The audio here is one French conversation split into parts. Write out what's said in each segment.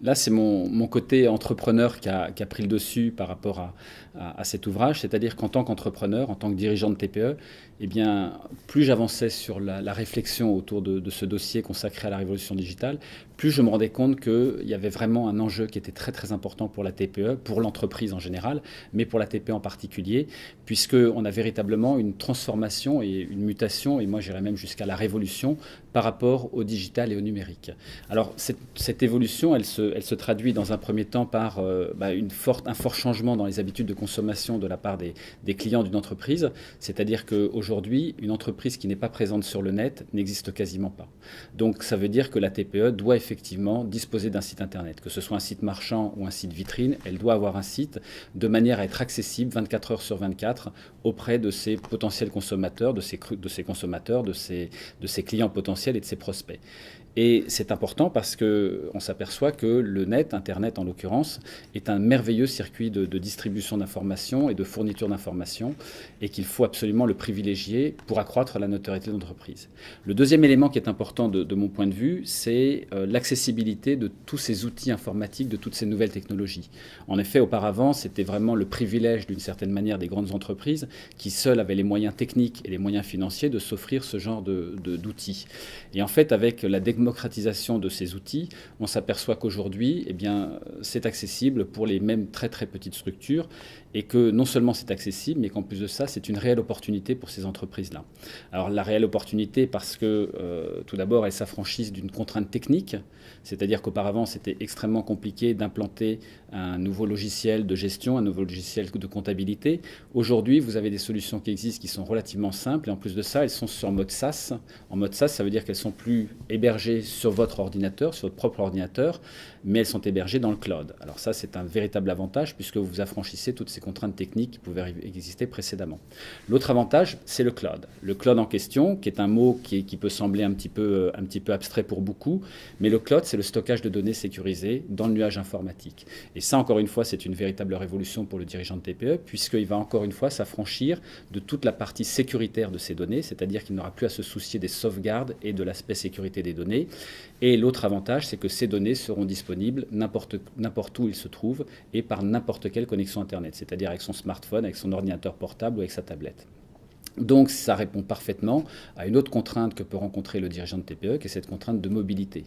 Là, c'est mon côté entrepreneur qui a pris le dessus par rapport à cet ouvrage. C'est-à-dire qu'en tant qu'entrepreneur, en tant que dirigeant de TPE, eh bien, plus j'avançais sur la réflexion autour de ce dossier consacré à la révolution digitale, plus je me rendais compte qu'il y avait vraiment un enjeu qui était très très important pour la TPE, pour l'entreprise en général, mais pour la TPE en particulier, puisqu'on a véritablement une transformation et une mutation, et moi j'irais même jusqu'à la révolution, par rapport au digital et au numérique. Alors cette évolution, elle se traduit dans un premier temps par un fort changement dans les habitudes de consommation de la part des clients d'une entreprise, c'est-à-dire qu'aujourd'hui, une entreprise qui n'est pas présente sur le net n'existe quasiment pas. Donc ça veut dire que la TPE doit effectivement disposer d'un site internet, que ce soit un site marchand ou un site vitrine, elle doit avoir un site de manière à être accessible 24 heures sur 24 auprès de ses potentiels consommateurs, de ses consommateurs, de ses clients potentiels et de ses prospects. Et c'est important parce qu'on s'aperçoit que le net, Internet en l'occurrence, est un merveilleux circuit de distribution d'informations et de fourniture d'informations et qu'il faut absolument le privilégier pour accroître la notoriété de l'entreprise. Le deuxième élément qui est important de mon point de vue, c'est l'accessibilité de tous ces outils informatiques, de toutes ces nouvelles technologies. En effet, auparavant, c'était vraiment le privilège d'une certaine manière des grandes entreprises qui seules avaient les moyens techniques et les moyens financiers de s'offrir ce genre d'outils. Et en fait, avec la démocratisation de ces outils, on s'aperçoit qu'aujourd'hui, eh bien, c'est accessible pour les mêmes très très petites structures et que non seulement c'est accessible, mais qu'en plus de ça, c'est une réelle opportunité pour ces entreprises-là. Alors la réelle opportunité parce que tout d'abord, elles s'affranchissent d'une contrainte technique, c'est-à-dire qu'auparavant, c'était extrêmement compliqué d'implanter un nouveau logiciel de gestion, un nouveau logiciel de comptabilité. Aujourd'hui, vous avez des solutions qui existent qui sont relativement simples et en plus de ça, elles sont sur mode SaaS. En mode SaaS, ça veut dire qu'elles sont plus hébergées sur votre ordinateur, sur votre propre ordinateur, mais elles sont hébergées dans le cloud. Alors ça, c'est un véritable avantage puisque vous affranchissez toutes ces contraintes techniques qui pouvaient exister précédemment. L'autre avantage, c'est le cloud. Le cloud en question, qui est un mot qui peut sembler un petit peu abstrait pour beaucoup, mais le cloud, c'est le stockage de données sécurisées dans le nuage informatique. Et ça, encore une fois, c'est une véritable révolution pour le dirigeant de TPE, puisqu'il va encore une fois s'affranchir de toute la partie sécuritaire de ces données, c'est-à-dire qu'il n'aura plus à se soucier des sauvegardes et de l'aspect sécurité des données. Et l'autre avantage, c'est que ces données seront disponibles n'importe où ils se trouvent et par n'importe quelle connexion Internet, c'est-à-dire avec son smartphone, avec son ordinateur portable ou avec sa tablette. Donc ça répond parfaitement à une autre contrainte que peut rencontrer le dirigeant de TPE, qui est cette contrainte de mobilité.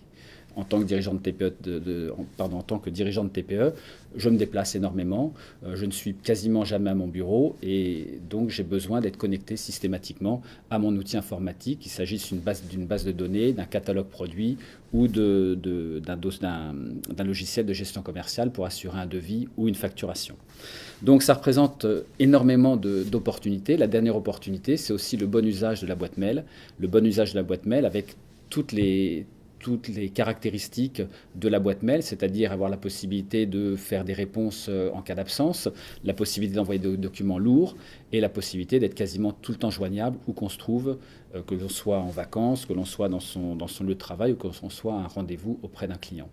En tant que dirigeant de TPE, en tant que dirigeant de TPE, je me déplace énormément, je ne suis quasiment jamais à mon bureau et donc j'ai besoin d'être connecté systématiquement à mon outil informatique, qu'il s'agisse d'une base de données, d'un catalogue produit ou d'un logiciel de gestion commerciale pour assurer un devis ou une facturation. Donc ça représente énormément d'opportunités. La dernière opportunité, c'est aussi le bon usage de la boîte mail. Le bon usage de la boîte mail avec toutes les caractéristiques de la boîte mail, c'est-à-dire avoir la possibilité de faire des réponses en cas d'absence, la possibilité d'envoyer des documents lourds et la possibilité d'être quasiment tout le temps joignable où qu'on se trouve, que l'on soit en vacances, que l'on soit dans son lieu de travail ou que l'on soit à un rendez-vous auprès d'un client.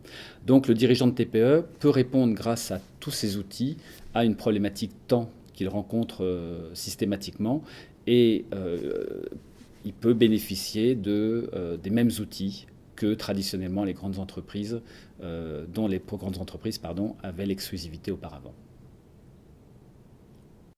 Donc le dirigeant de TPE peut répondre grâce à tous ces outils à une problématique temps qu'il rencontre systématiquement et il peut bénéficier des mêmes outils que traditionnellement les grandes entreprises, dont les grandes entreprises avaient l'exclusivité auparavant.